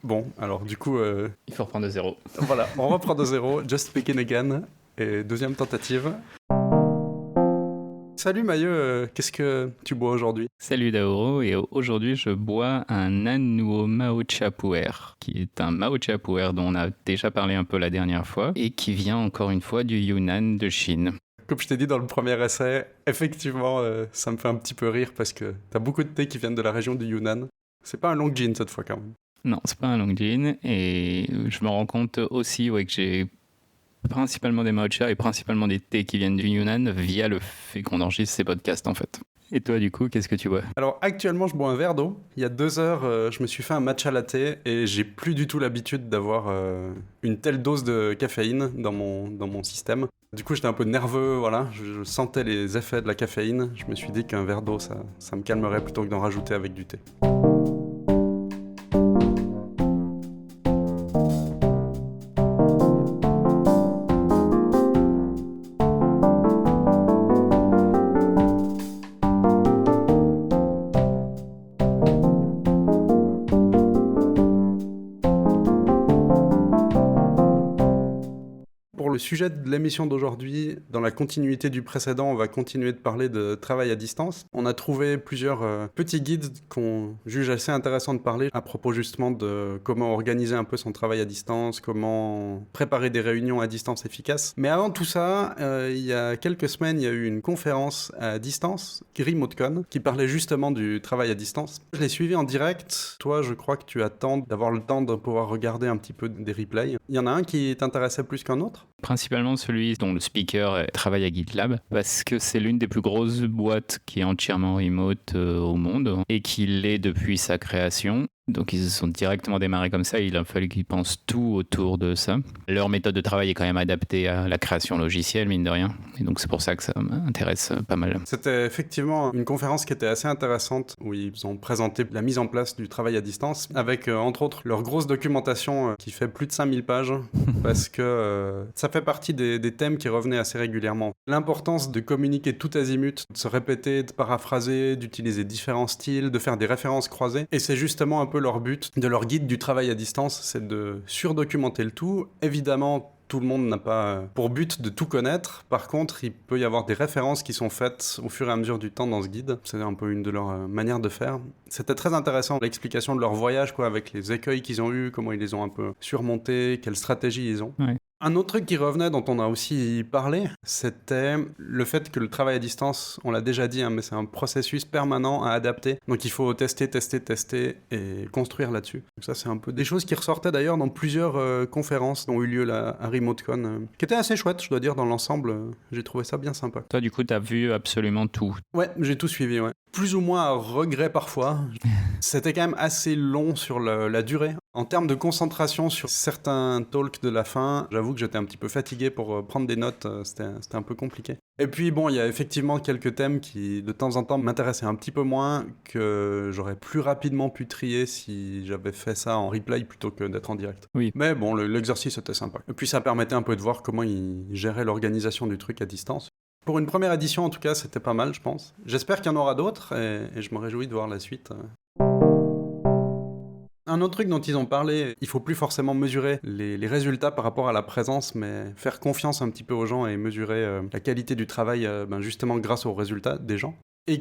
Bon, alors du coup, Il faut reprendre de zéro. voilà, on reprend de zéro, just begin again, et deuxième tentative. Salut Maillot, qu'est-ce que tu bois aujourd'hui? Salut Daoro, et aujourd'hui je bois un Annuo Maocha Puer, qui est un Maocha Puer dont on a déjà parlé un peu la dernière fois, et qui vient encore une fois du Yunnan de Chine. Comme je t'ai dit dans le premier essai, effectivement, ça me fait un petit peu rire parce que t'as beaucoup de thés qui viennent de la région du Yunnan. C'est pas un long gin cette fois quand même. Non, c'est pas un long gin, et je me rends compte aussi que j'ai principalement des Maocha et principalement des thés qui viennent du Yunnan via le fait qu'on enregistre ces podcasts en fait. Et toi du coup, qu'est-ce que tu bois? Alors actuellement je bois un verre d'eau. Il y a 2 heures, je me suis fait un matcha latte et j'ai plus du tout l'habitude d'avoir une telle dose de caféine dans mon système. Du coup j'étais un peu nerveux, voilà, je sentais les effets de la caféine. Je me suis dit qu'un verre d'eau ça me calmerait plutôt que d'en rajouter avec du thé. Pour le sujet de l'émission d'aujourd'hui, dans la continuité du précédent, on va continuer de parler de travail à distance. On a trouvé plusieurs petits guides qu'on juge assez intéressants de parler à propos justement de comment organiser un peu son travail à distance, comment préparer des réunions à distance efficaces. Mais avant tout ça, il y a quelques semaines, il y a eu une conférence à distance, RemoteCon, qui parlait justement du travail à distance. Je l'ai suivi en direct. Toi, je crois que tu attends d'avoir le temps de pouvoir regarder un petit peu des replays. Il y en a un qui t'intéressait plus qu'un autre? Principalement celui dont le speaker travaille à GitLab, parce que c'est l'une des plus grosses boîtes qui est entièrement remote au monde, et qui l'est depuis sa création. Donc ils se sont directement démarrés comme ça, il a fallu qu'ils pensent tout autour de ça. Leur méthode de travail est quand même adaptée à la création logicielle, mine de rien. Et donc c'est pour ça que ça m'intéresse pas mal. C'était effectivement une conférence qui était assez intéressante, où ils ont présenté la mise en place du travail à distance, avec entre autres leur grosse documentation qui fait plus de 5000 pages, parce que ça fait partie des thèmes qui revenaient assez régulièrement. L'importance de communiquer tout azimut, de se répéter, de paraphraser, d'utiliser différents styles, de faire des références croisées. Et c'est justement un peu leur but de leur guide du travail à distance, c'est de surdocumenter le tout. Évidemment, tout le monde n'a pas pour but de tout connaître. Par contre, il peut y avoir des références qui sont faites au fur et à mesure du temps dans ce guide. C'est un peu une de leurs manières de faire. C'était très intéressant, l'explication de leur voyage, avec les écueils qu'ils ont eus, comment ils les ont un peu surmontés, quelles stratégies ils ont. Ouais. Un autre truc qui revenait, dont on a aussi parlé, c'était le fait que le travail à distance, on l'a déjà dit, mais c'est un processus permanent à adapter. Donc il faut tester et construire là-dessus. Donc ça, c'est un peu des choses qui ressortaient d'ailleurs dans plusieurs conférences dont ont eu lieu à RemoteCon, qui étaient assez chouettes, je dois dire, dans l'ensemble. J'ai trouvé ça bien sympa. Toi du coup t'as vu absolument tout? Ouais, j'ai tout suivi, ouais. Plus ou moins à regret parfois. C'était quand même assez long sur la durée. En termes de concentration sur certains talks de la fin, j'avoue que j'étais un petit peu fatigué pour prendre des notes, c'était un peu compliqué. Et puis bon, il y a effectivement quelques thèmes qui de temps en temps m'intéressaient un petit peu moins, que j'aurais plus rapidement pu trier si j'avais fait ça en replay plutôt que d'être en direct. Oui. Mais bon, l'exercice était sympa. Et puis ça permettait un peu de voir comment ils géraient l'organisation du truc à distance. Pour une première édition, en tout cas, c'était pas mal, je pense. J'espère qu'il y en aura d'autres, et je me réjouis de voir la suite. Un autre truc dont ils ont parlé, il faut plus forcément mesurer les résultats par rapport à la présence, mais faire confiance un petit peu aux gens et mesurer la qualité du travail justement grâce aux résultats des gens. Et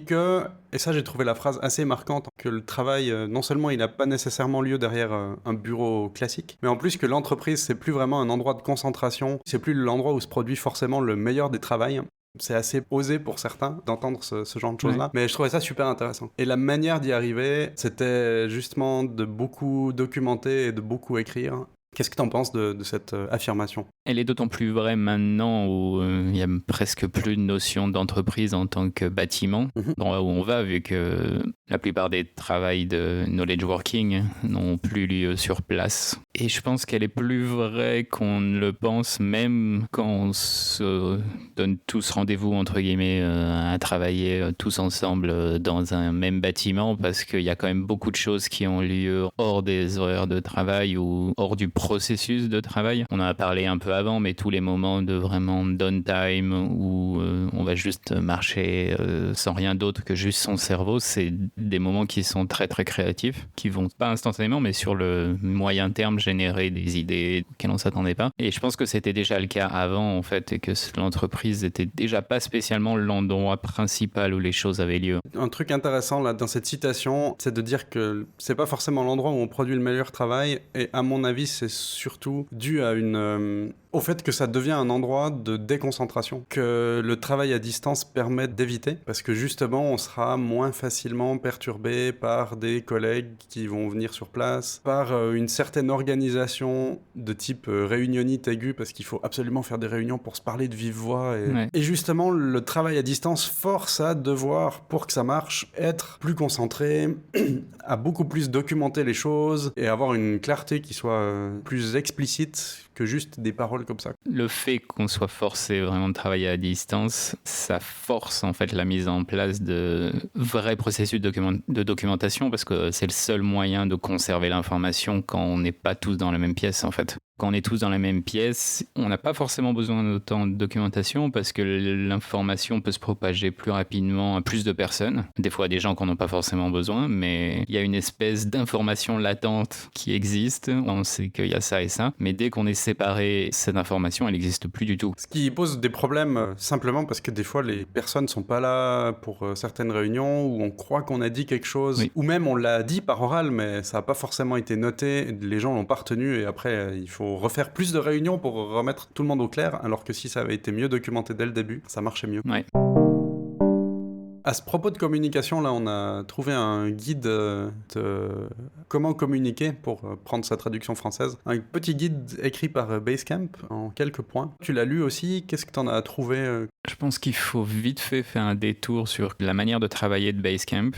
ça j'ai trouvé la phrase assez marquante, que le travail, non seulement il n'a pas nécessairement lieu derrière un bureau classique, mais en plus que l'entreprise c'est plus vraiment un endroit de concentration, c'est plus l'endroit où se produit forcément le meilleur des travails. C'est assez osé pour certains d'entendre ce genre de choses-là, ouais. Mais je trouvais ça super intéressant. Et la manière d'y arriver, c'était justement de beaucoup documenter et de beaucoup écrire. Qu'est-ce que tu en penses de cette affirmation ? Elle est d'autant plus vraie maintenant où il n'y a presque plus de notion d'entreprise en tant que bâtiment, dans là où on va, vu que la plupart des travails de knowledge working n'ont plus lieu sur place. Et je pense qu'elle est plus vraie qu'on ne le pense, même quand on se donne tous rendez-vous, entre guillemets, à travailler tous ensemble dans un même bâtiment, parce qu'il y a quand même beaucoup de choses qui ont lieu hors des horaires de travail ou hors du processus de travail. On en a parlé un peu avant, mais tous les moments de vraiment downtime où on va juste marcher sans rien d'autre que juste son cerveau, c'est des moments qui sont très très créatifs, qui vont pas instantanément, mais sur le moyen terme générer des idées auxquelles on ne s'attendait pas. Et je pense que c'était déjà le cas avant, en fait, et que l'entreprise était déjà pas spécialement l'endroit principal où les choses avaient lieu. Un truc intéressant là dans cette citation, c'est de dire que c'est pas forcément l'endroit où on produit le meilleur travail, et à mon avis, c'est surtout dû à au fait que ça devient un endroit de déconcentration, que le travail à distance permet d'éviter, parce que justement, on sera moins facilement perturbé par des collègues qui vont venir sur place, par une certaine organisation de type réunionnite aiguë, parce qu'il faut absolument faire des réunions pour se parler de vive voix. Et justement, le travail à distance force à devoir, pour que ça marche, être plus concentré, à beaucoup plus documenter les choses, et avoir une clarté qui soit plus explicite que juste des paroles comme ça. Le fait qu'on soit forcé vraiment de travailler à distance, ça force en fait la mise en place de vrais processus de documentation, parce que c'est le seul moyen de conserver l'information quand on n'est pas tous dans la même pièce en fait. Quand on est tous dans la même pièce, on n'a pas forcément besoin d'autant de documentation parce que l'information peut se propager plus rapidement à plus de personnes. Des fois, à des gens qu'on n'a pas forcément besoin, mais il y a une espèce d'information latente qui existe. On sait qu'il y a ça et ça, mais dès qu'on est séparé, cette information, elle n'existe plus du tout. Ce qui pose des problèmes simplement parce que des fois, les personnes ne sont pas là pour certaines réunions où on croit qu'on a dit quelque chose, ou même on l'a dit par oral, mais ça n'a pas forcément été noté, les gens l'ont pas retenu et après, il faut refaire plus de réunions pour remettre tout le monde au clair, alors que si ça avait été mieux documenté dès le début, ça marchait mieux. Ouais. À ce propos de communication, là, on a trouvé un guide de comment communiquer, pour prendre sa traduction française. Un petit guide écrit par Basecamp en quelques points. Tu l'as lu aussi, qu'est-ce que tu en as trouvé Je pense qu'il faut vite fait faire un détour sur la manière de travailler de Basecamp,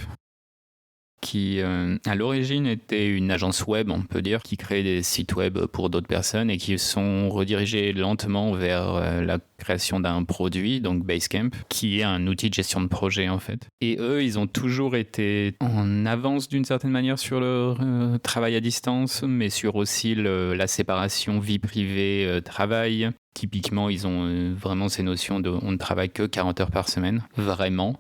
qui à l'origine était une agence web, on peut dire, qui crée des sites web pour d'autres personnes et qui sont redirigés lentement vers la création d'un produit, donc Basecamp, qui est un outil de gestion de projet en fait. Et eux, ils ont toujours été en avance d'une certaine manière sur leur travail à distance, mais sur aussi la séparation vie privée-travail. Typiquement, ils ont vraiment ces notions de on ne travaille que 40 heures par semaine, vraiment.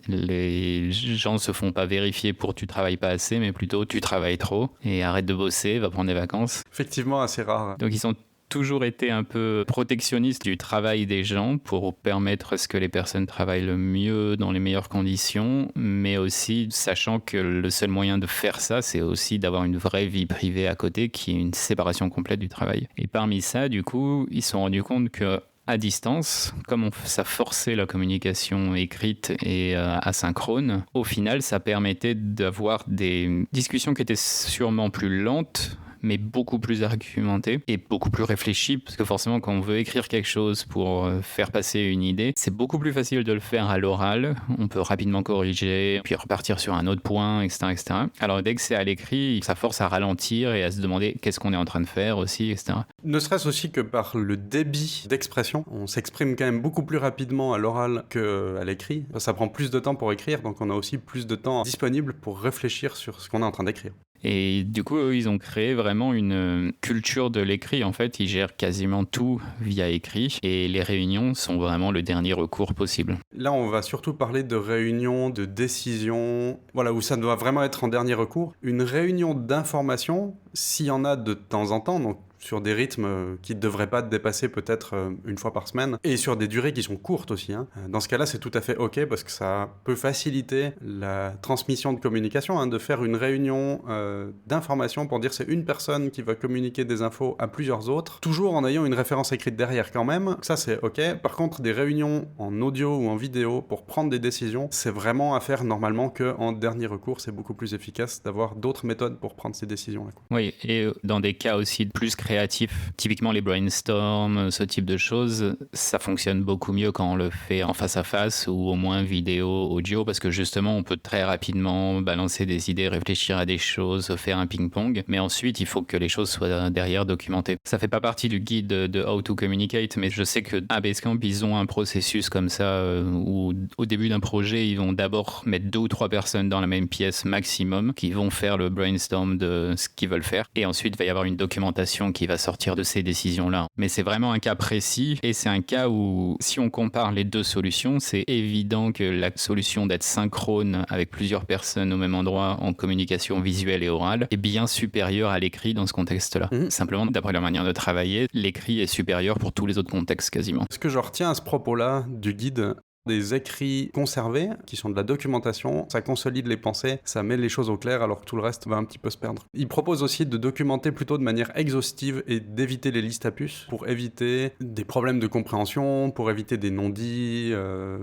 Les gens se font pas vérifier pour tu travailles pas assez, mais plutôt tu travailles trop et arrête de bosser, va prendre des vacances. Effectivement, assez rare. Donc ils ont toujours été un peu protectionnistes du travail des gens pour permettre à ce que les personnes travaillent le mieux dans les meilleures conditions, mais aussi sachant que le seul moyen de faire ça, c'est aussi d'avoir une vraie vie privée à côté qui est une séparation complète du travail. Et parmi ça, du coup, ils se sont rendus compte que à distance, comme ça forçait la communication écrite et asynchrone, au final, ça permettait d'avoir des discussions qui étaient sûrement plus lentes, mais beaucoup plus argumenté et beaucoup plus réfléchi, parce que forcément quand on veut écrire quelque chose pour faire passer une idée, c'est beaucoup plus facile de le faire à l'oral, on peut rapidement corriger, puis repartir sur un autre point, etc. etc. Alors dès que c'est à l'écrit, ça force à ralentir et à se demander qu'est-ce qu'on est en train de faire aussi, etc. Ne serait-ce aussi que par le débit d'expression, on s'exprime quand même beaucoup plus rapidement à l'oral qu'à l'écrit. Ça prend plus de temps pour écrire, donc on a aussi plus de temps disponible pour réfléchir sur ce qu'on est en train d'écrire. Et du coup, eux, ils ont créé vraiment une culture de l'écrit. En fait, ils gèrent quasiment tout via écrit et les réunions sont vraiment le dernier recours possible. Là, on va surtout parler de réunions, de décisions, voilà, où ça doit vraiment être en dernier recours. Une réunion d'information, s'il y en a de temps en temps, donc sur des rythmes qui ne devraient pas dépasser peut-être une fois par semaine, et sur des durées qui sont courtes aussi. Dans ce cas-là, c'est tout à fait OK, parce que ça peut faciliter la transmission de communication, de faire une réunion d'information pour dire c'est une personne qui va communiquer des infos à plusieurs autres, toujours en ayant une référence écrite derrière quand même. Ça, c'est OK. Par contre, des réunions en audio ou en vidéo pour prendre des décisions, c'est vraiment à faire normalement qu'en dernier recours. C'est beaucoup plus efficace d'avoir d'autres méthodes pour prendre ces décisions-là. Oui, Ouais, et dans des cas aussi plus créatifs, typiquement les brainstorms, ce type de choses, ça fonctionne beaucoup mieux quand on le fait en face à face ou au moins vidéo, audio, parce que justement on peut très rapidement balancer des idées, réfléchir à des choses, faire un ping-pong, mais ensuite il faut que les choses soient derrière documentées. Ça fait pas partie du guide de How to Communicate, mais je sais que à Basecamp ils ont un processus comme ça où au début d'un projet ils vont d'abord mettre 2 ou 3 personnes dans la même pièce maximum qui vont faire le brainstorm de ce qu'ils veulent faire, et ensuite il va y avoir une documentation qui va sortir de ces décisions-là. Mais c'est vraiment un cas précis, et c'est un cas où si on compare les deux solutions, c'est évident que la solution d'être synchrone avec plusieurs personnes au même endroit en communication visuelle et orale est bien supérieure à l'écrit dans ce contexte-là. Simplement, d'après leur manière de travailler, l'écrit est supérieur pour tous les autres contextes quasiment. Ce que je retiens à ce propos-là du guide, des écrits conservés, qui sont de la documentation, ça consolide les pensées, ça met les choses au clair alors que tout le reste va un petit peu se perdre. Il propose aussi de documenter plutôt de manière exhaustive et d'éviter les listes à puces pour éviter des problèmes de compréhension, pour éviter des non-dits,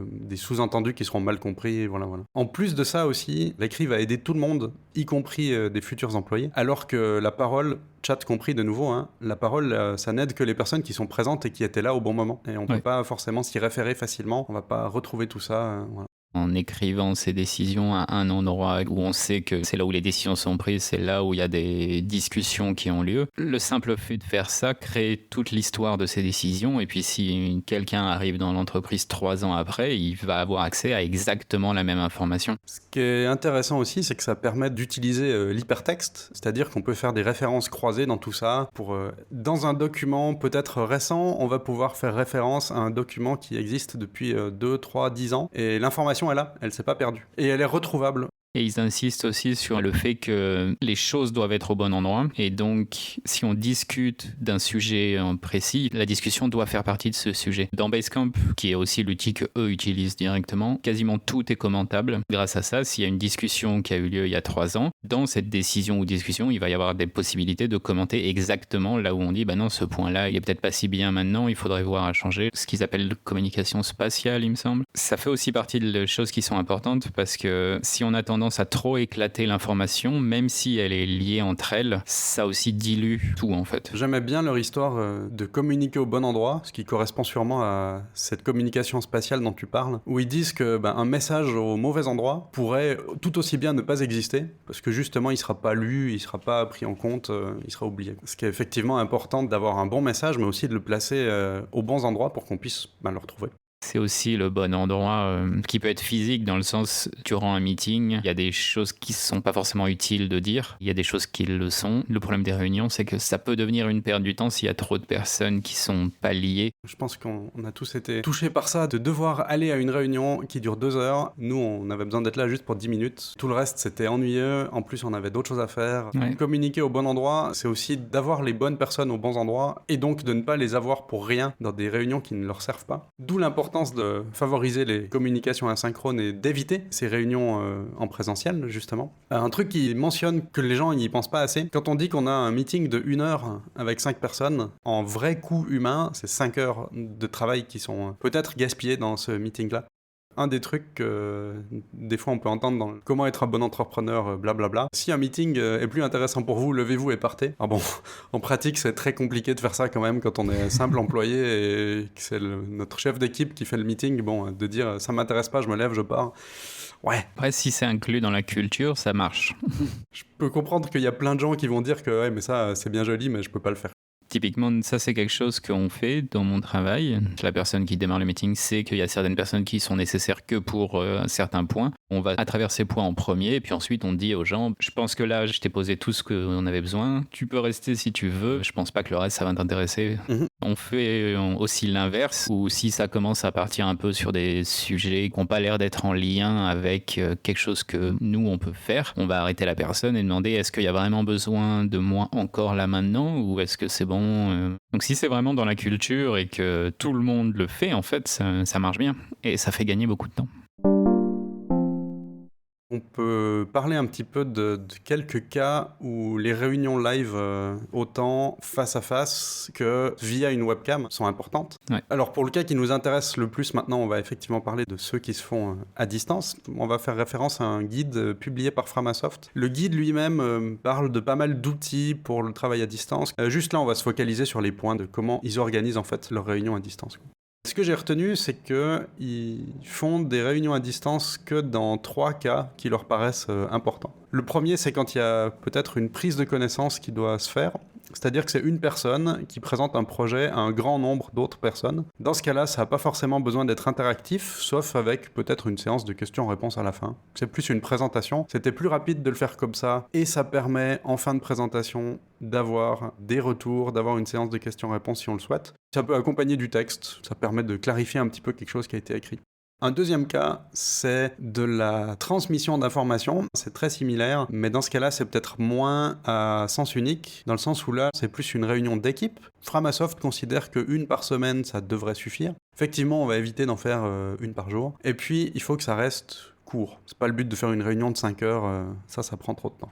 des sous-entendus qui seront mal compris, voilà. En plus de ça aussi, l'écrit va aider tout le monde, y compris des futurs employés, alors que la parole, chat compris de nouveau, la parole, ça n'aide que les personnes qui sont présentes et qui étaient là au bon moment. Et on peut pas forcément s'y référer facilement, on va pas retrouver tout ça. Voilà. En écrivant ces décisions à un endroit où on sait que c'est là où les décisions sont prises, c'est là où il y a des discussions qui ont lieu. Le simple fait de faire ça crée toute l'histoire de ces décisions, et puis si quelqu'un arrive dans l'entreprise 3 ans après, il va avoir accès à exactement la même information. Ce qui est intéressant aussi, c'est que ça permet d'utiliser l'hypertexte, c'est-à-dire qu'on peut faire des références croisées dans tout ça. Dans un document peut-être récent, on va pouvoir faire référence à un document qui existe depuis 2, 3, 10 ans, et l'information est là, elle s'est pas perdue. Et elle est retrouvable. Et ils insistent aussi sur le fait que les choses doivent être au bon endroit. Et donc, si on discute d'un sujet précis, la discussion doit faire partie de ce sujet. Dans Basecamp, qui est aussi l'outil que eux utilisent directement, quasiment tout est commentable. Grâce à ça, s'il y a une discussion qui a eu lieu il y a 3 ans, dans cette décision ou discussion, il va y avoir des possibilités de commenter exactement là où on dit « bah non, ce point-là, il est peut-être pas si bien maintenant, il faudrait voir à changer ». Ce qu'ils appellent communication spatiale, il me semble. Ça fait aussi partie de choses qui sont importantes, parce que si on a tendance à trop éclater l'information, même si elle est liée entre elles, ça aussi dilue tout en fait. J'aimais bien leur histoire de communiquer au bon endroit, ce qui correspond sûrement à cette communication spatiale dont tu parles, où ils disent que un message au mauvais endroit pourrait tout aussi bien ne pas exister, parce que justement il sera pas lu, il sera pas pris en compte, il sera oublié. Ce qui est effectivement important d'avoir un bon message, mais aussi de le placer aux bons endroits pour qu'on puisse le retrouver. C'est aussi le bon endroit qui peut être physique, dans le sens, durant un meeting, il y a des choses qui ne sont pas forcément utiles de dire, il y a des choses qui le sont. Le problème des réunions, c'est que ça peut devenir une perte du temps s'il y a trop de personnes qui sont pas liées. Je pense qu'on a tous été touchés par ça, de devoir aller à une réunion qui dure 2 heures. Nous, on avait besoin d'être là juste pour 10 minutes. Tout le reste, c'était ennuyeux. En plus, on avait d'autres choses à faire. Ouais. Communiquer au bon endroit, c'est aussi d'avoir les bonnes personnes aux bons endroits, et donc de ne pas les avoir pour rien dans des réunions qui ne leur servent pas. D'où l'importance de favoriser les communications asynchrones et d'éviter ces réunions en présentiel, justement. Un truc qui mentionne que les gens n'y pensent pas assez, quand on dit qu'on a un meeting de 1 heure avec 5 personnes, en vrai coût humain, c'est 5 heures de travail qui sont peut-être gaspillées dans ce meeting-là. Un des trucs que des fois on peut entendre dans comment être un bon entrepreneur, blablabla. Si un meeting est plus intéressant pour vous, levez-vous et partez. Ah bon, en pratique c'est très compliqué de faire ça quand même quand on est simple employé et que c'est notre chef d'équipe qui fait le meeting, de dire ça m'intéresse pas, je me lève, je pars. Ouais. Après, si c'est inclus dans la culture, ça marche. Je peux comprendre qu'il y a plein de gens qui vont dire que ouais mais ça c'est bien joli mais je peux pas le faire. Typiquement, ça c'est quelque chose qu'on fait dans mon travail. La personne qui démarre le meeting sait qu'il y a certaines personnes qui sont nécessaires que pour un certain point. On va à travers ces points en premier, et puis ensuite on dit aux gens, je pense que là je t'ai posé tout ce qu'on avait besoin, tu peux rester si tu veux, je pense pas que le reste ça va t'intéresser. On fait aussi l'inverse, où si ça commence à partir un peu sur des sujets qui n'ont pas l'air d'être en lien avec quelque chose que nous on peut faire, on va arrêter la personne et demander est-ce qu'il y a vraiment besoin de moi encore là maintenant, ou est-ce que c'est bon. Donc si c'est vraiment dans la culture et que tout le monde le fait, en fait, ça marche bien et ça fait gagner beaucoup de temps. On peut parler un petit peu de quelques cas où les réunions live, autant face à face que via une webcam, sont importantes. Ouais. Alors pour le cas qui nous intéresse le plus maintenant, on va effectivement parler de ceux qui se font à distance. On va faire référence à un guide publié par Framasoft. Le guide lui-même parle de pas mal d'outils pour le travail à distance. Juste là, on va se focaliser sur les points de comment ils organisent en fait leurs réunions à distance. Ce que j'ai retenu, c'est qu'ils font des réunions à distance que dans 3 cas qui leur paraissent importants. Le premier, c'est quand il y a peut-être une prise de connaissance qui doit se faire. C'est-à-dire que c'est une personne qui présente un projet à un grand nombre d'autres personnes. Dans ce cas-là, ça n'a pas forcément besoin d'être interactif, sauf avec peut-être une séance de questions-réponses à la fin. C'est plus une présentation. C'était plus rapide de le faire comme ça. Et ça permet, en fin de présentation, d'avoir des retours, d'avoir une séance de questions-réponses si on le souhaite. Ça peut accompagner du texte. Ça permet de clarifier un petit peu quelque chose qui a été écrit. Un deuxième cas, c'est de la transmission d'informations. C'est très similaire, mais dans ce cas-là, c'est peut-être moins à sens unique, dans le sens où là, c'est plus une réunion d'équipe. Framasoft considère qu'une par semaine, ça devrait suffire. Effectivement, on va éviter d'en faire une par jour. Et puis, il faut que ça reste court. C'est pas le but de faire une réunion de 5 heures, ça prend trop de temps.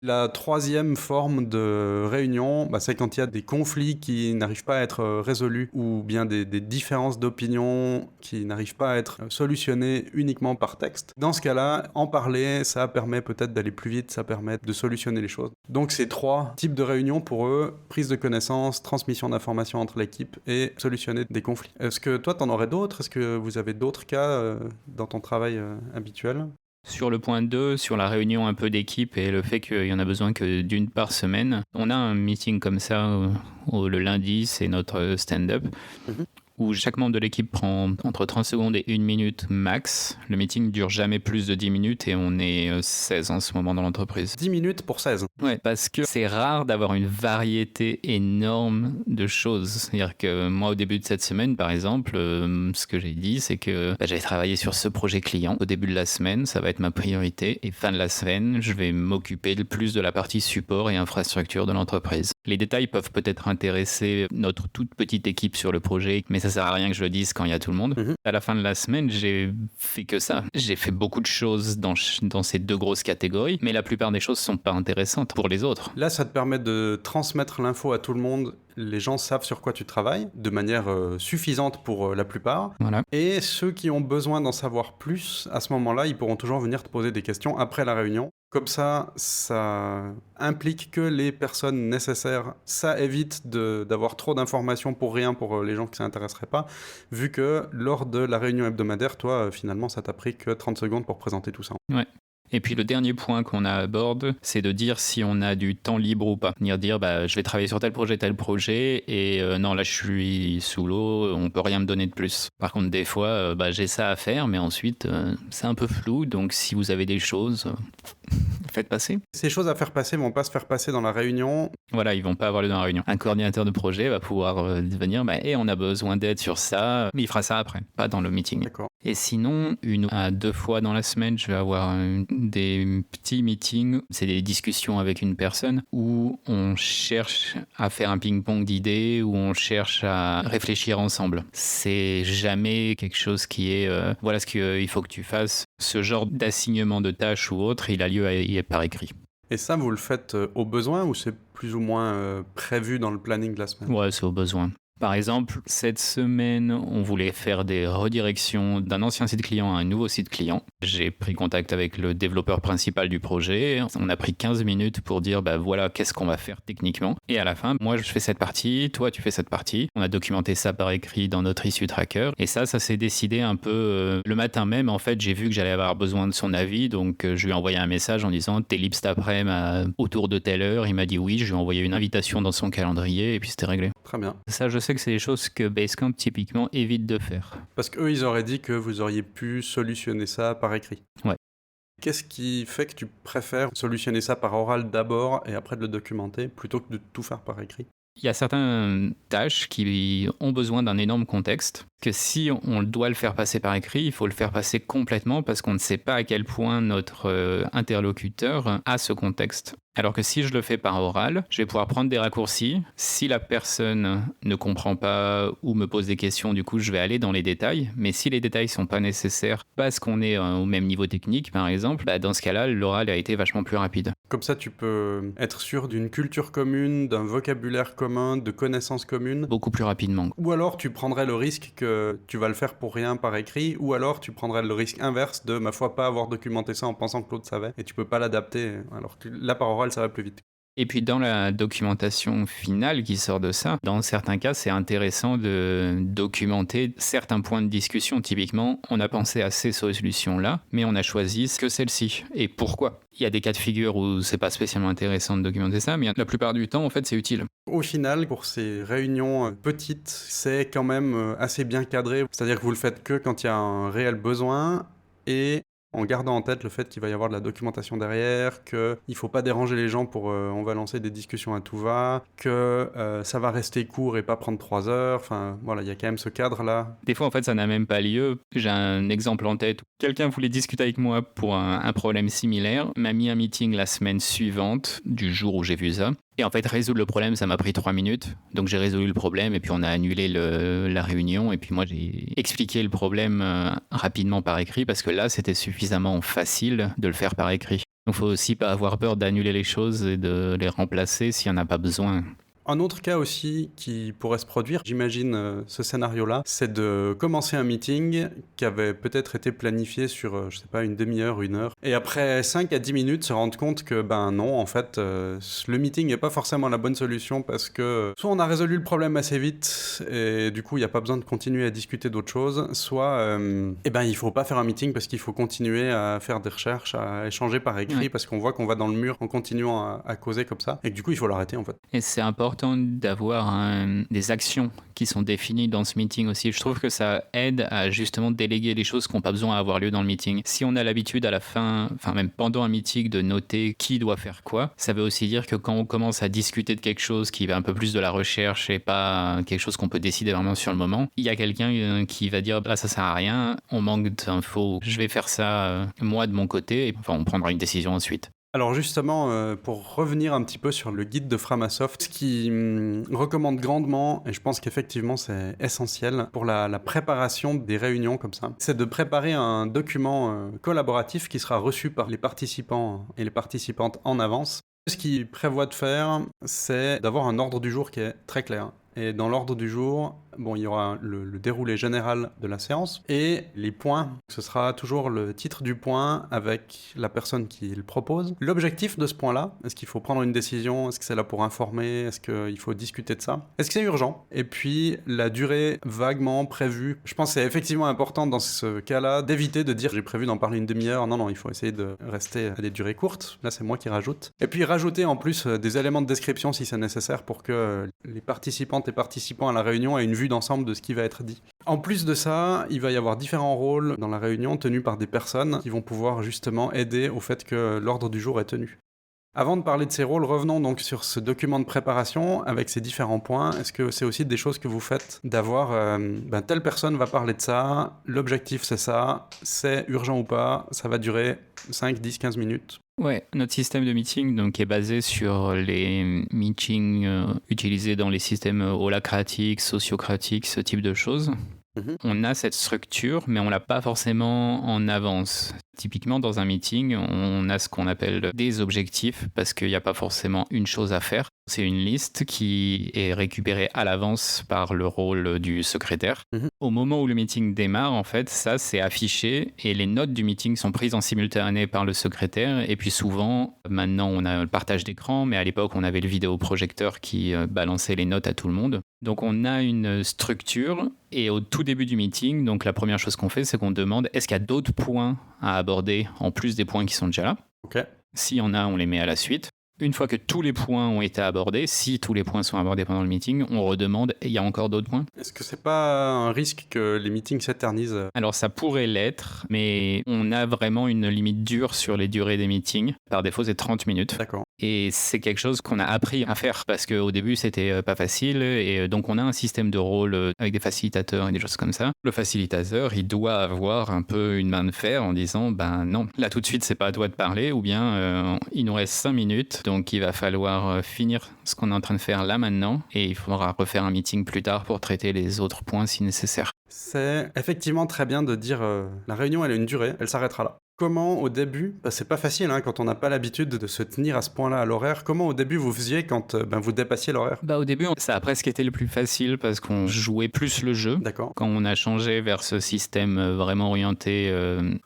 La troisième forme de réunion, c'est quand il y a des conflits qui n'arrivent pas à être résolus ou bien des différences d'opinion qui n'arrivent pas à être solutionnées uniquement par texte. Dans ce cas-là, en parler, ça permet peut-être d'aller plus vite, ça permet de solutionner les choses. Donc ces 3 types de réunions pour eux, prise de connaissances, transmission d'informations entre l'équipe et solutionner des conflits. Est-ce que toi, t'en aurais d'autres? Est-ce que vous avez d'autres cas dans ton travail habituel? Sur le point 2, sur la réunion un peu d'équipe et le fait qu'il y en a besoin que d'une par semaine, on a un meeting comme ça le lundi, c'est notre stand-up, où chaque membre de l'équipe prend entre 30 secondes et 1 minute max. Le meeting dure jamais plus de 10 minutes et on est 16 en ce moment dans l'entreprise. 10 minutes pour 16. Ouais, parce que c'est rare d'avoir une variété énorme de choses. C'est-à-dire que moi, au début de cette semaine, par exemple, ce que j'ai dit, c'est que j'avais travaillé sur ce projet client. Au début de la semaine, ça va être ma priorité. Et fin de la semaine, je vais m'occuper le plus de la partie support et infrastructure de l'entreprise. Les détails peuvent peut-être intéresser notre toute petite équipe sur le projet, mais ça sert à rien que je le dise quand il y a tout le monde. À la fin de la semaine, j'ai fait que ça. J'ai fait beaucoup de choses dans ces 2 grosses catégories, mais la plupart des choses sont pas intéressantes pour les autres. Là, ça te permet de transmettre l'info à tout le monde. Les gens savent sur quoi tu travailles, de manière suffisante pour la plupart. Voilà. Et ceux qui ont besoin d'en savoir plus, à ce moment-là, ils pourront toujours venir te poser des questions après la réunion. Comme ça implique que les personnes nécessaires. Ça évite d'avoir trop d'informations pour rien pour les gens qui ne s'intéresseraient pas, vu que lors de la réunion hebdomadaire, toi, finalement, ça t'a pris que 30 secondes pour présenter tout ça. Ouais. Et puis le dernier point qu'on aborde, c'est de dire si on a du temps libre ou pas. Dire je vais travailler sur tel projet, et non, là je suis sous l'eau, on peut rien me donner de plus. Par contre, des fois, j'ai ça à faire, mais ensuite, c'est un peu flou, donc si vous avez des choses, faites passer. Ces choses à faire passer vont pas se faire passer dans la réunion. Voilà, ils vont pas avoir lieu dans la réunion. Un coordinateur de projet va pouvoir venir, on a besoin d'aide sur ça, mais il fera ça après, pas dans le meeting. D'accord. Et sinon, 1 à 2 fois dans la semaine, je vais avoir des petits meetings, c'est des discussions avec une personne où on cherche à faire un ping-pong d'idées, où on cherche à réfléchir ensemble. C'est jamais quelque chose qui est voilà ce qu'il faut que tu fasses. Ce genre d'assignement de tâches ou autre, il a lieu par écrit. Et ça, vous le faites au besoin ou c'est plus ou moins prévu dans le planning de la semaine? Ouais, c'est au besoin. Par exemple, cette semaine, on voulait faire des redirections d'un ancien site client à un nouveau site client. J'ai pris contact avec le développeur principal du projet. On a pris 15 minutes pour dire voilà, qu'est-ce qu'on va faire techniquement. Et à la fin, moi, je fais cette partie, toi, tu fais cette partie. On a documenté ça par écrit dans notre issue tracker. Et ça s'est décidé un peu le matin même. En fait, j'ai vu que j'allais avoir besoin de son avis. Donc, je lui ai envoyé un message en disant t'es libre cet après-midi autour de telle heure. Il m'a dit oui. Je lui ai envoyé une invitation dans son calendrier et puis c'était réglé. Très bien. Ça, je sais que c'est des choses que Basecamp typiquement évite de faire. Parce qu'eux, ils auraient dit que vous auriez pu solutionner ça par écrit. Ouais. Qu'est-ce qui fait que tu préfères solutionner ça par oral d'abord et après de le documenter plutôt que de tout faire par écrit? Il y a certaines tâches qui ont besoin d'un énorme contexte. que si on doit le faire passer par écrit, il faut le faire passer complètement parce qu'on ne sait pas à quel point notre interlocuteur a ce contexte. Alors que si je le fais par oral, je vais pouvoir prendre des raccourcis. Si la personne ne comprend pas ou me pose des questions, du coup, je vais aller dans les détails. Mais si les détails sont pas nécessaires parce qu'on est au même niveau technique, par exemple, dans ce cas-là, l'oral a été vachement plus rapide. Comme ça, tu peux être sûr d'une culture commune, d'un vocabulaire commun, de connaissances communes. Beaucoup plus rapidement. Ou alors, tu prendrais le risque que tu vas le faire pour rien par écrit, ou alors tu prendrais le risque inverse de, ma foi, pas avoir documenté ça en pensant que l'autre savait, et tu peux pas l'adapter, alors que là, par oral, ça va plus vite. Et puis dans la documentation finale qui sort de ça, dans certains cas, c'est intéressant de documenter certains points de discussion. Typiquement, on a pensé à ces solutions-là, mais on a choisi que celle-ci. Et pourquoi ? Il y a des cas de figure où c'est pas spécialement intéressant de documenter ça, mais la plupart du temps, en fait, c'est utile. Au final, pour ces réunions petites, c'est quand même assez bien cadré. C'est-à-dire que vous le faites que quand il y a un réel besoin et en gardant en tête le fait qu'il va y avoir de la documentation derrière, qu'il ne faut pas déranger les gens pour on va lancer des discussions à tout va, que ça va rester court et pas prendre 3 heures. Enfin, voilà, il y a quand même ce cadre-là. Des fois, en fait, ça n'a même pas lieu. J'ai un exemple en tête. Quelqu'un voulait discuter avec moi pour un problème similaire, m'a mis un meeting la semaine suivante du jour où j'ai vu ça. Et en fait, résoudre le problème, ça m'a pris 3 minutes. Donc j'ai résolu le problème et puis on a annulé la réunion. Et puis moi, j'ai expliqué le problème rapidement par écrit parce que là, c'était suffisamment facile de le faire par écrit. Donc il faut aussi pas avoir peur d'annuler les choses et de les remplacer s'il n'y en a pas besoin. Un autre cas aussi qui pourrait se produire, j'imagine ce scénario-là, c'est de commencer un meeting qui avait peut-être été planifié sur, je sais pas, une demi-heure, 1 heure, et après 5 à 10 minutes se rendre compte que, ben non, en fait, le meeting n'est pas forcément la bonne solution parce que soit on a résolu le problème assez vite et du coup il n'y a pas besoin de continuer à discuter d'autres choses, soit eh ben, il faut pas faire un meeting parce qu'il faut continuer à faire des recherches, à échanger par écrit parce qu'on voit qu'on va dans le mur en continuant à causer comme ça et que du coup il faut l'arrêter en fait. Et c'est important d'avoir des actions qui sont définies dans ce meeting aussi. Je trouve que ça aide à justement déléguer les choses qui n'ont pas besoin d'avoir lieu dans le meeting. Si on a l'habitude à la fin, enfin même pendant un meeting, de noter qui doit faire quoi, ça veut aussi dire que quand on commence à discuter de quelque chose qui va un peu plus de la recherche et pas quelque chose qu'on peut décider vraiment sur le moment, il y a quelqu'un qui va dire ça sert à rien, on manque d'infos, je vais faire ça moi de mon côté, et enfin on prendra une décision ensuite. Alors justement, pour revenir un petit peu sur le guide de Framasoft, ce qui recommande grandement, et je pense qu'effectivement c'est essentiel pour la préparation des réunions comme ça, c'est de préparer un document collaboratif qui sera reçu par les participants et les participantes en avance. Ce qu'il prévoit de faire, c'est d'avoir un ordre du jour qui est très clair. Et dans l'ordre du jour, bon, il y aura le déroulé général de la séance et les points. Ce sera toujours le titre du point avec la personne qui le propose. L'objectif de ce point-là, est-ce qu'il faut prendre une décision? Est-ce que c'est là pour informer? Est-ce qu'il faut discuter de ça? Est-ce que c'est urgent? Et puis, la durée vaguement prévue. Je pense que c'est effectivement important dans ce cas-là d'éviter de dire j'ai prévu d'en parler une demi-heure. Non, il faut essayer de rester à des durées courtes. Là, c'est moi qui rajoute. Et puis, rajouter en plus des éléments de description si c'est nécessaire pour que les participantes et participants à la réunion aient une vue d'ensemble de ce qui va être dit. En plus de ça, il va y avoir différents rôles dans la réunion tenus par des personnes qui vont pouvoir justement aider au fait que l'ordre du jour est tenu. Avant de parler de ces rôles, revenons donc sur ce document de préparation avec ces différents points. Est-ce que c'est aussi des choses que vous faites d'avoir telle personne va parler de ça, l'objectif c'est ça, c'est urgent ou pas, ça va durer 5, 10, 15 minutes. Ouais, notre système de meeting donc, est basé sur les meetings utilisés dans les systèmes holacratiques, sociocratiques, ce type de choses. On a cette structure, mais on l'a pas forcément en avance. Typiquement, dans un meeting, on a ce qu'on appelle des objectifs, parce qu'il n'y a pas forcément une chose à faire. C'est une liste qui est récupérée à l'avance par le rôle du secrétaire. Au moment où le meeting démarre, en fait, ça, c'est affiché, et les notes du meeting sont prises en simultané par le secrétaire. Et puis souvent, maintenant, on a le partage d'écran, mais à l'époque, on avait le vidéoprojecteur qui balançait les notes à tout le monde. Donc, on a une structure, et au tout début du meeting, donc la première chose qu'on fait, c'est qu'on demande est-ce qu'il y a d'autres points à aborder en plus des points qui sont déjà là. S'il y en a, on les met à la suite. Une fois que tous les points ont été abordés, si tous les points sont abordés pendant le meeting, on redemande il y a encore d'autres points. Est-ce que c'est pas un risque que les meetings s'éternisent? Alors ça pourrait l'être, mais on a vraiment une limite dure sur les durées des meetings. Par défaut, c'est 30 minutes. D'accord. Et c'est quelque chose qu'on a appris à faire parce qu'au début, c'était pas facile. Et donc, on a un système de rôle avec des facilitateurs et des choses comme ça. Le facilitateur, il doit avoir un peu une main de fer en disant, ben non, là tout de suite, c'est pas à toi de parler, ou bien il nous reste 5 minutes, donc il va falloir finir ce qu'on est en train de faire là maintenant, et il faudra refaire un meeting plus tard pour traiter les autres points si nécessaire. C'est effectivement très bien de dire la réunion elle a une durée, elle s'arrêtera là. Comment au début, c'est pas facile quand on n'a pas l'habitude de se tenir à ce point-là à l'horaire, comment au début vous faisiez quand vous dépassiez l'horaire? Au début, ça a presque été le plus facile parce qu'on jouait plus le jeu. D'accord. Quand on a changé vers ce système vraiment orienté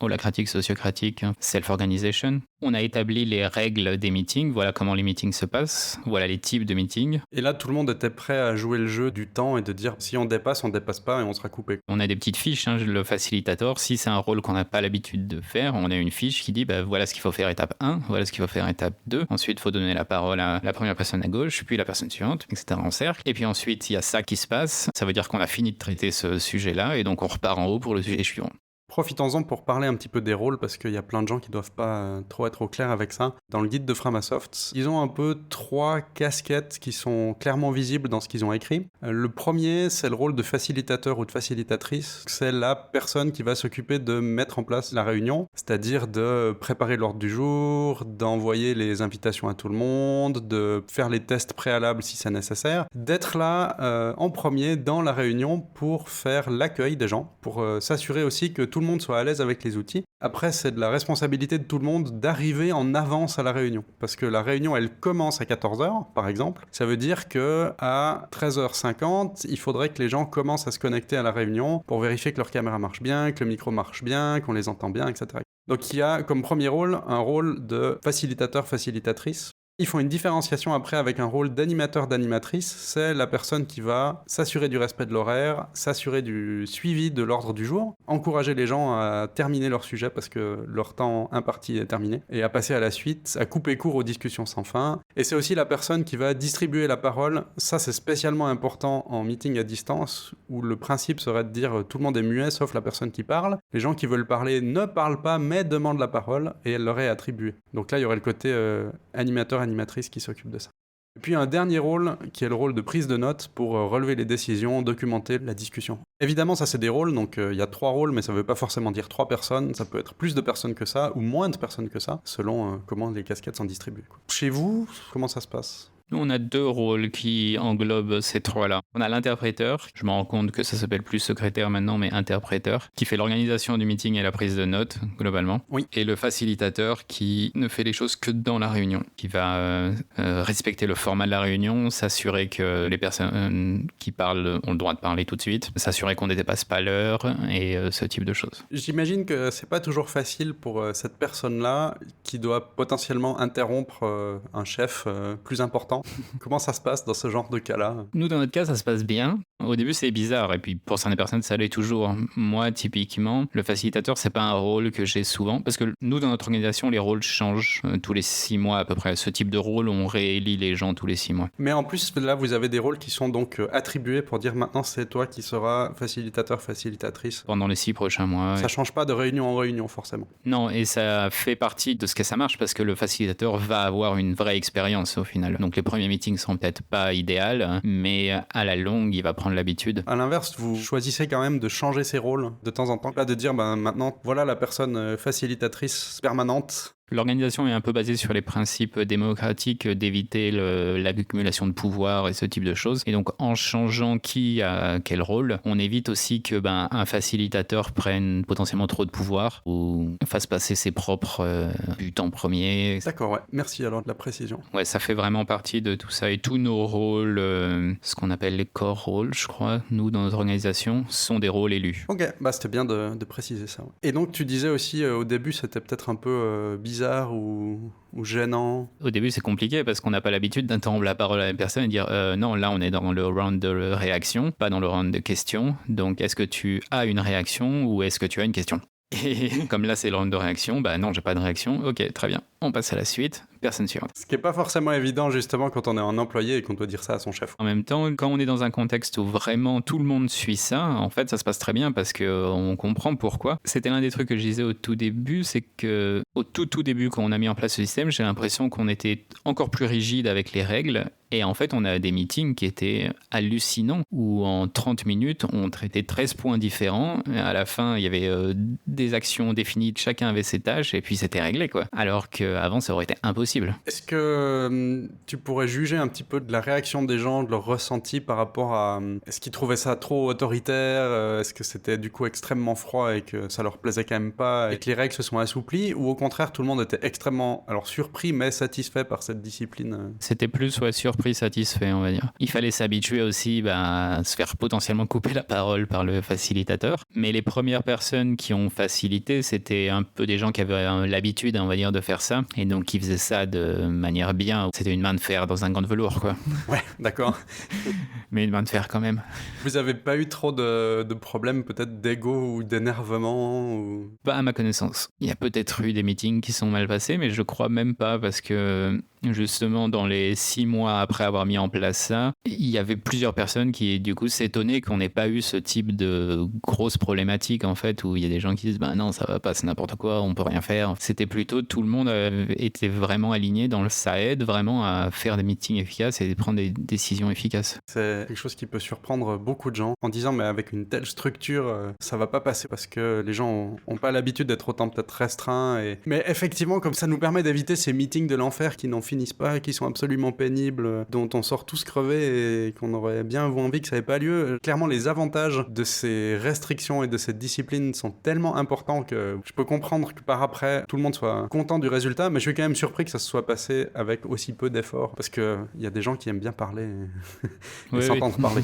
holacratique, sociocratique, self-organization, on a établi les règles des meetings, voilà comment les meetings se passent, voilà les types de meetings. Et là, tout le monde était prêt à jouer le jeu du temps et de dire si on dépasse pas et on sera coupé. On a des petites fiches, le facilitateur, si c'est un rôle qu'on n'a pas l'habitude de faire, on a une fiche qui dit voilà ce qu'il faut faire étape 1, voilà ce qu'il faut faire étape 2. Ensuite, il faut donner la parole à la première personne à gauche, puis la personne suivante, etc. en cercle. Et puis ensuite, il y a ça qui se passe. Ça veut dire qu'on a fini de traiter ce sujet-là et donc on repart en haut pour le sujet suivant. Profitons-en pour parler un petit peu des rôles parce qu'il y a plein de gens qui doivent pas trop être au clair avec ça. Dans le guide de Framasoft, ils ont un peu 3 casquettes qui sont clairement visibles dans ce qu'ils ont écrit. Le premier, c'est le rôle de facilitateur ou de facilitatrice. C'est la personne qui va s'occuper de mettre en place la réunion, c'est-à-dire de préparer l'ordre du jour, d'envoyer les invitations à tout le monde, de faire les tests préalables si c'est nécessaire, d'être là en premier dans la réunion pour faire l'accueil des gens, pour s'assurer aussi que tout le monde soit à l'aise avec les outils. Après, c'est de la responsabilité de tout le monde d'arriver en avance à la réunion. Parce que la réunion, elle commence à 14h, par exemple. Ça veut dire qu'à 13h50, il faudrait que les gens commencent à se connecter à la réunion pour vérifier que leur caméra marche bien, que le micro marche bien, qu'on les entend bien, etc. Donc il y a comme premier rôle un rôle de facilitateur-facilitatrice. Ils font une différenciation après avec un rôle d'animateur-d'animatrice. C'est la personne qui va s'assurer du respect de l'horaire, s'assurer du suivi de l'ordre du jour, encourager les gens à terminer leur sujet parce que leur temps imparti est terminé, et à passer à la suite, à couper court aux discussions sans fin. Et c'est aussi la personne qui va distribuer la parole. Ça, c'est spécialement important en meeting à distance, où le principe serait de dire tout le monde est muet sauf la personne qui parle. Les gens qui veulent parler ne parlent pas mais demandent la parole et elle leur est attribuée. Donc là, il y aurait le côté animatrice qui s'occupe de ça. Et puis un dernier rôle, qui est le rôle de prise de notes pour relever les décisions, documenter la discussion. Évidemment, ça c'est des rôles, donc il y a 3 rôles, mais ça ne veut pas forcément dire 3 personnes, ça peut être plus de personnes que ça, ou moins de personnes que ça, selon comment les casquettes sont distribuées. Chez vous, comment ça se passe ? Nous, on a 2 rôles qui englobent ces 3-là. On a l'interpréteur, je me rends compte que ça s'appelle plus secrétaire maintenant, mais interpréteur, qui fait l'organisation du meeting et la prise de notes, globalement. Oui. Et le facilitateur qui ne fait les choses que dans la réunion, qui va respecter le format de la réunion, s'assurer que les personnes qui parlent ont le droit de parler tout de suite, s'assurer qu'on ne dépasse pas l'heure et ce type de choses. J'imagine que c'est pas toujours facile pour cette personne-là qui doit potentiellement interrompre un chef plus important. Comment ça se passe dans ce genre de cas-là ? Nous, dans notre cas, ça se passe bien. Au début, c'est bizarre. Et puis, pour certaines personnes, ça l'est toujours. Moi, typiquement, le facilitateur, c'est pas un rôle que j'ai souvent. Parce que nous, dans notre organisation, les rôles changent tous les 6 mois à peu près. Ce type de rôle, on réélit les gens tous les 6 mois. Mais en plus, là, vous avez des rôles qui sont donc attribués pour dire maintenant, c'est toi qui seras facilitateur, facilitatrice. Pendant les 6 prochains mois. Ça change pas de réunion en réunion, forcément. Non, et ça fait partie de ce que ça marche parce que le facilitateur va avoir une vraie expérience au final. Donc, les premiers meetings seront peut-être pas idéaux, mais à la longue, il va prendre l'habitude. À l'inverse, vous choisissez quand même de changer ces rôles de temps en temps. Là, de dire, maintenant, voilà la personne facilitatrice permanente. L'organisation est un peu basée sur les principes démocratiques d'éviter l'accumulation de pouvoir et ce type de choses. Et donc, en changeant qui a quel rôle, on évite aussi que un facilitateur prenne potentiellement trop de pouvoir ou fasse passer ses propres buts en premier. D'accord, ouais. Merci alors de la précision. Ouais, ça fait vraiment partie de tout ça. Et tous nos rôles, ce qu'on appelle les core roles, je crois, nous, dans notre organisation, sont des rôles élus. Ok, c'était bien de préciser ça. Ouais. Et donc, tu disais aussi, au début, c'était peut-être un peu bizarre ou gênant. Au début, c'est compliqué parce qu'on n'a pas l'habitude d'interrompre la parole à la personne et dire non, là, on est dans le round de réaction, pas dans le round de questions. Donc, est-ce que tu as une réaction ou est-ce que tu as une question ? Et comme là, c'est le round de réaction, non, j'ai pas de réaction. Ok, très bien. On passe à la suite. personne suivante. Ce qui n'est pas forcément évident justement quand on est un employé et qu'on doit dire ça à son chef. En même temps, quand on est dans un contexte où vraiment tout le monde suit ça, en fait, ça se passe très bien parce qu'on comprend pourquoi. C'était l'un des trucs que je disais au tout début, c'est que au tout début, quand on a mis en place ce système, j'ai l'impression qu'on était encore plus rigide avec les règles. Et en fait, on a des meetings qui étaient hallucinants, où en 30 minutes, on traitait 13 points différents. À la fin, il y avait des actions définies, chacun avait ses tâches, et puis c'était réglé, quoi. Alors qu'avant, ça aurait été impossible. Est-ce que tu pourrais juger un petit peu de la réaction des gens, de leur ressenti par rapport à... Est-ce qu'ils trouvaient ça trop autoritaire? Est-ce que c'était du coup extrêmement froid et que ça leur plaisait quand même pas et que les règles se sont assouplies? Ou au contraire, tout le monde était extrêmement surpris mais satisfait par cette discipline? C'était plus surpris, satisfait, on va dire. Il fallait s'habituer aussi à se faire potentiellement couper la parole par le facilitateur. Mais les premières personnes qui ont facilité, c'était un peu des gens qui avaient l'habitude, on va dire, de faire ça. Et donc qui faisaient ça de manière bien. C'était une main de fer dans un gant de velours, quoi. Ouais, d'accord. Mais une main de fer quand même. Vous avez pas eu trop de problèmes peut-être d'ego ou d'énervement ou... Pas à ma connaissance. Il y a peut-être eu des meetings qui sont mal passés, mais je crois même pas parce que justement dans les 6 mois après avoir mis en place ça, il y avait plusieurs personnes qui du coup s'étonnaient qu'on n'ait pas eu ce type de grosse problématique en fait, où il y a des gens qui disent bah non ça va pas, c'est n'importe quoi, on peut rien faire. C'était plutôt tout le monde était vraiment aligné dans le ça aide vraiment à faire des meetings efficaces et prendre des décisions efficaces. C'est quelque chose qui peut surprendre beaucoup de gens en disant mais avec une telle structure ça va pas passer parce que les gens ont pas l'habitude d'être autant peut-être restreints mais effectivement comme ça nous permet d'éviter ces meetings de l'enfer qui n'en finissent pas, qui sont absolument pénibles, dont on sort tous crevés et qu'on aurait bien envie que ça n'ait pas lieu. Clairement les avantages de ces restrictions et de cette discipline sont tellement importants que je peux comprendre que par après tout le monde soit content du résultat, mais je suis quand même surpris que ça se soit passé avec aussi peu d'efforts parce qu'il y a des gens qui aiment bien parler et s'entendre parler.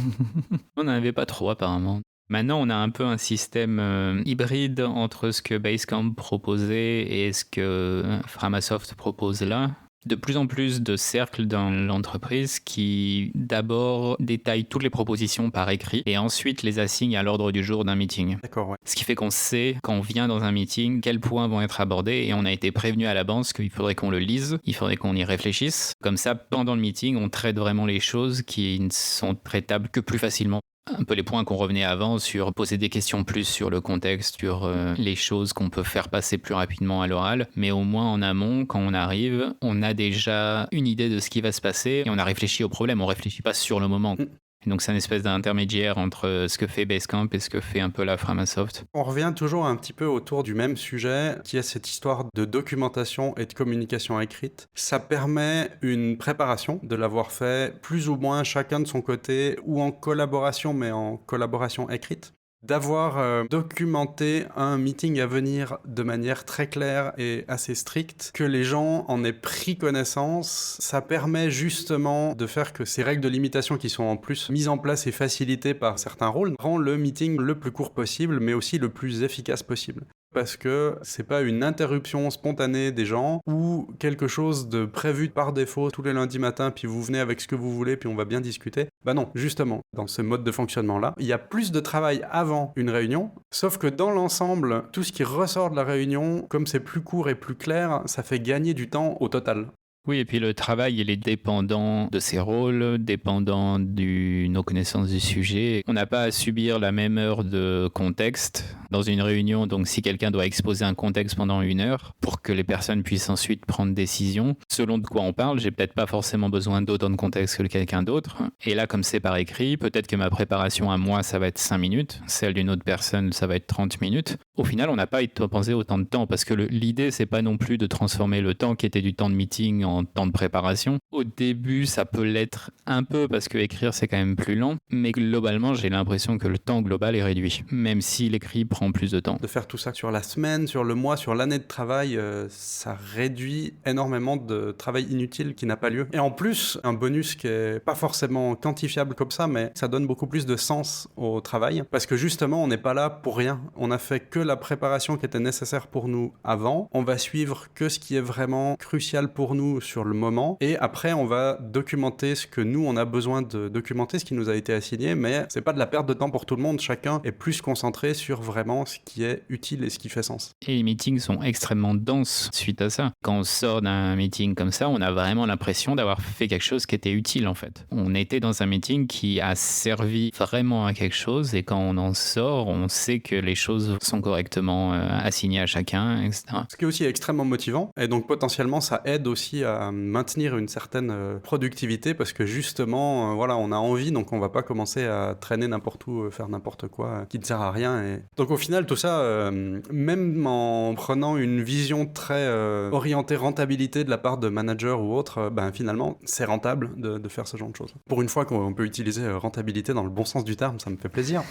On n'en avait pas trop apparemment. Maintenant, on a un peu un système hybride entre ce que Basecamp proposait et ce que Framasoft propose là. De plus en plus de cercles dans l'entreprise qui d'abord détaillent toutes les propositions par écrit et ensuite les assignent à l'ordre du jour d'un meeting. D'accord, ouais. Ce qui fait qu'on sait quand on vient dans un meeting quels points vont être abordés et on a été prévenu à l'avance qu'il faudrait qu'on le lise, il faudrait qu'on y réfléchisse. Comme ça, pendant le meeting, on traite vraiment les choses qui ne sont traitables que plus facilement. Un peu les points qu'on revenait avant sur poser des questions plus sur le contexte, sur les choses qu'on peut faire passer plus rapidement à l'oral. Mais au moins en amont, quand on arrive, on a déjà une idée de ce qui va se passer et on a réfléchi au problème, on réfléchit pas sur le moment. Donc c'est une espèce d'intermédiaire entre ce que fait Basecamp et ce que fait un peu la Framasoft. On revient toujours un petit peu autour du même sujet, qui est cette histoire de documentation et de communication écrite. Ça permet une préparation, de l'avoir fait plus ou moins chacun de son côté, ou en collaboration, mais en collaboration écrite. D'avoir documenté un meeting à venir de manière très claire et assez stricte, que les gens en aient pris connaissance, ça permet justement de faire que ces règles de limitation qui sont en plus mises en place et facilitées par certains rôles rend le meeting le plus court possible, mais aussi le plus efficace possible. Parce que c'est pas une interruption spontanée des gens ou quelque chose de prévu par défaut tous les lundis matins, puis vous venez avec ce que vous voulez, puis on va bien discuter. Bah non, justement, dans ce mode de fonctionnement-là, il y a plus de travail avant une réunion, sauf que dans l'ensemble, tout ce qui ressort de la réunion, comme c'est plus court et plus clair, ça fait gagner du temps au total. Oui, et puis le travail, il est dépendant de ses rôles, dépendant de nos connaissances du sujet. On n'a pas à subir la même heure de contexte dans une réunion. Donc, si quelqu'un doit exposer un contexte pendant 1 heure pour que les personnes puissent ensuite prendre décision, selon de quoi on parle, j'ai peut-être pas forcément besoin d'autant de contexte que quelqu'un d'autre. Et là, comme c'est par écrit, peut-être que ma préparation à moi, ça va être 5 minutes. Celle d'une autre personne, ça va être 30 minutes. Au final, on n'a pas dépensé autant de temps parce que l'idée, c'est pas non plus de transformer le temps qui était du temps de meeting en temps de préparation. Au début, ça peut l'être un peu parce que écrire, c'est quand même plus lent. Mais globalement, j'ai l'impression que le temps global est réduit, même si l'écrit prend plus de temps. De faire tout ça sur la semaine, sur le mois, sur l'année de travail, ça réduit énormément de travail inutile qui n'a pas lieu. Et en plus, un bonus qui est pas forcément quantifiable comme ça, mais ça donne beaucoup plus de sens au travail. Parce que justement, on n'est pas là pour rien. On a fait que la préparation qui était nécessaire pour nous avant. On va suivre que ce qui est vraiment crucial pour nous sur le moment. Et après, on va documenter ce que nous, on a besoin de documenter, ce qui nous a été assigné. Mais c'est pas de la perte de temps pour tout le monde. Chacun est plus concentré sur vraiment vraiment ce qui est utile et ce qui fait sens. Et les meetings sont extrêmement denses suite à ça. Quand on sort d'un meeting comme ça, on a vraiment l'impression d'avoir fait quelque chose qui était utile en fait. On était dans un meeting qui a servi vraiment à quelque chose et quand on en sort, on sait que les choses sont correctement assignées à chacun, etc. Ce qui est aussi extrêmement motivant et donc potentiellement ça aide aussi à maintenir une certaine productivité parce que justement voilà, on a envie donc on va pas commencer à traîner n'importe où, faire n'importe quoi qui ne sert à rien. Et... Donc au final tout ça, même en prenant une vision très orientée rentabilité de la part de managers ou autres, finalement c'est rentable de faire ce genre de choses. Pour une fois qu'on peut utiliser rentabilité dans le bon sens du terme, ça me fait plaisir.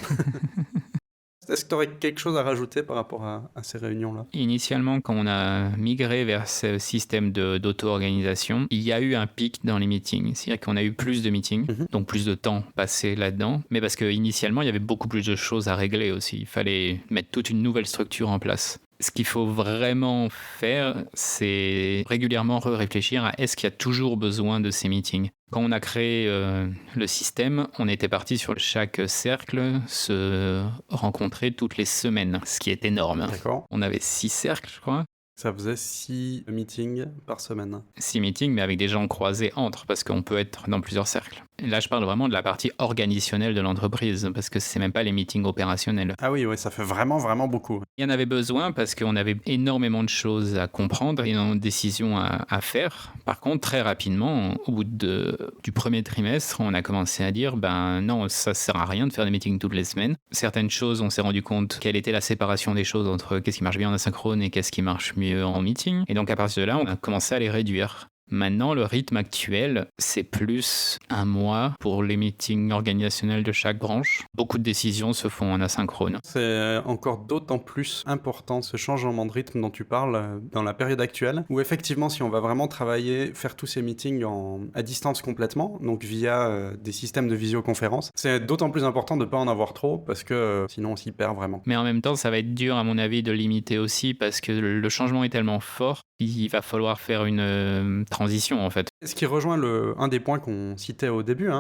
Est-ce que tu aurais quelque chose à rajouter par rapport à ces réunions-là ? Initialement, quand on a migré vers ce système d'auto-organisation, il y a eu un pic dans les meetings. C'est-à-dire qu'on a eu plus de meetings, donc plus de temps passé là-dedans. Mais parce qu'initialement, il y avait beaucoup plus de choses à régler aussi. Il fallait mettre toute une nouvelle structure en place. Ce qu'il faut vraiment faire, c'est régulièrement réfléchir à est-ce qu'il y a toujours besoin de ces meetings. Quand on a créé le système, on était parti sur chaque cercle se rencontrer toutes les semaines, ce qui est énorme. D'accord. On avait 6 cercles, je crois. Ça faisait 6 meetings par semaine. 6 meetings, mais avec des gens croisés entre, parce qu'on peut être dans plusieurs cercles. Et là, je parle vraiment de la partie organisationnelle de l'entreprise, parce que c'est même pas les meetings opérationnels. Ah oui, ça fait vraiment, vraiment beaucoup. Il y en avait besoin parce qu'on avait énormément de choses à comprendre, énormément de décisions à faire. Par contre, très rapidement, au bout du premier trimestre, on a commencé à dire, non, ça sert à rien de faire des meetings toutes les semaines. Certaines choses, on s'est rendu compte quelle était la séparation des choses entre qu'est-ce qui marche bien en asynchrone et qu'est-ce qui marche mieux en meeting. Et donc, à partir de là, on a commencé à les réduire. Maintenant, le rythme actuel, c'est plus un mois pour les meetings organisationnels de chaque branche. Beaucoup de décisions se font en asynchrone. C'est encore d'autant plus important ce changement de rythme dont tu parles dans la période actuelle, où effectivement, si on va vraiment travailler, faire tous ces meetings à distance complètement, donc via des systèmes de visioconférence, c'est d'autant plus important de ne pas en avoir trop, parce que sinon on s'y perd vraiment. Mais en même temps, ça va être dur, à mon avis, de limiter aussi, parce que le changement est tellement fort qu'il va falloir faire une transition, en fait. Ce qui rejoint un des points qu'on citait au début,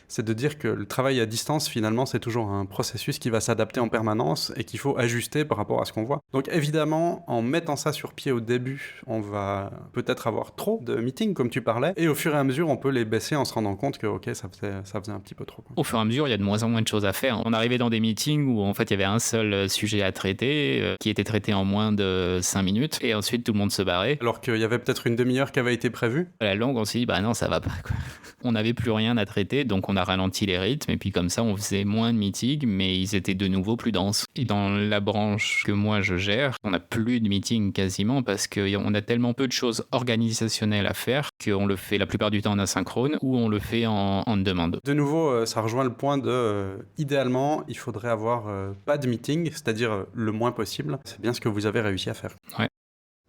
c'est de dire que le travail à distance, finalement, c'est toujours un processus qui va s'adapter en permanence et qu'il faut ajuster par rapport à ce qu'on voit. Donc évidemment, en mettant ça sur pied au début, on va peut-être avoir trop de meetings, comme tu parlais, et au fur et à mesure, on peut les baisser en se rendant compte que, ok, ça faisait un petit peu trop. Au fur et à mesure, il y a de moins en moins de choses à faire. On arrivait dans des meetings où, en fait, il y avait un seul sujet à traiter, qui était traité en moins de 5 minutes, et ensuite, tout le monde se barrait. Alors qu'il y avait peut-être une demi-heure qui avait été prévue. À la longue, on s'est dit, non, ça va pas, quoi. On n'avait plus rien à traiter, donc on a ralenti les rythmes, et puis comme ça, on faisait moins de meetings, mais ils étaient de nouveau plus denses. Et dans la branche que moi je gère, on n'a plus de meetings quasiment, parce qu'on a tellement peu de choses organisationnelles à faire, qu'on le fait la plupart du temps en asynchrone, ou on le fait en demande. De nouveau, ça rejoint le point de, idéalement, il faudrait avoir pas de meeting, c'est-à-dire le moins possible. C'est bien ce que vous avez réussi à faire. Ouais.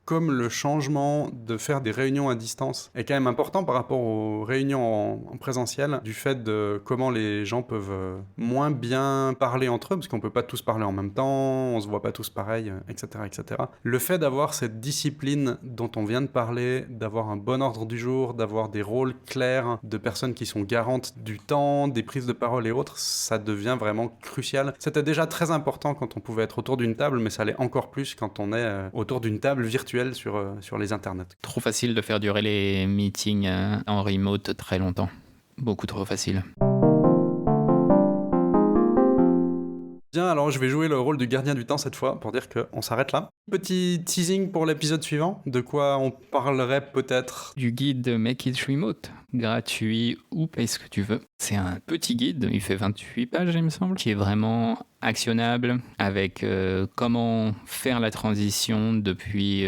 Comme le changement de faire des réunions à distance est quand même important par rapport aux réunions en présentiel, du fait de comment les gens peuvent moins bien parler entre eux, parce qu'on peut pas tous parler en même temps, on se voit pas tous pareil, etc., etc. Le fait d'avoir cette discipline dont on vient de parler, d'avoir un bon ordre du jour, d'avoir des rôles clairs, de personnes qui sont garantes du temps, des prises de parole et autres, ça devient vraiment crucial. C'était déjà très important quand on pouvait être autour d'une table, mais ça l'est encore plus quand on est autour d'une table virtuelle sur les internets. Trop facile de faire durer les meetings en remote très longtemps. Beaucoup trop facile. Bien, alors je vais jouer le rôle du gardien du temps cette fois pour dire qu'on s'arrête là. Petit teasing pour l'épisode suivant, de quoi on parlerait peut-être. Du guide Make It Remote, gratuit ou paye ce que tu veux. C'est un petit guide, il fait 28 pages il me semble, qui est vraiment actionnable avec comment faire la transition depuis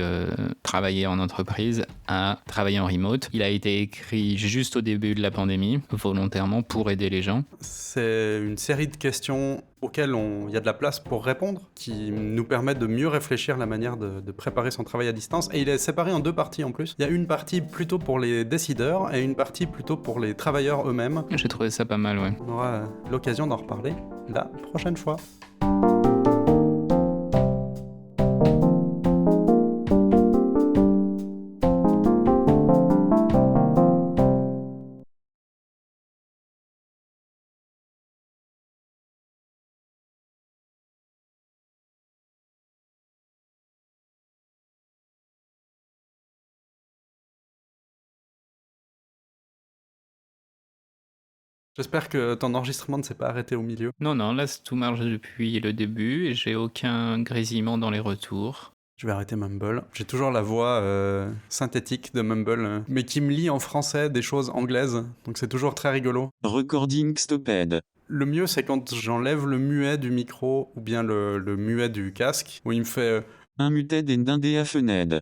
travailler en entreprise à travailler en remote. Il a été écrit juste au début de la pandémie, volontairement pour aider les gens. C'est une série de questions auxquelles il y a de la place pour répondre, qui nous permettent de mieux réfléchir la manière de préparer son travail à distance. Et il est séparé en 2 parties en plus. Il y a une partie plutôt pour les décideurs et une partie plutôt pour les travailleurs eux-mêmes. J'ai trouvé ça pas mal, ouais. On aura l'occasion d'en reparler la prochaine fois. J'espère que ton enregistrement ne s'est pas arrêté au milieu. Non, non, là tout marche depuis le début et j'ai aucun grésillement dans les retours. Je vais arrêter Mumble. J'ai toujours la voix synthétique de Mumble, mais qui me lit en français des choses anglaises, donc c'est toujours très rigolo. Recording stopped. Le mieux, c'est quand j'enlève le muet du micro ou bien le muet du casque, où il me fait Unmuted and indeafened.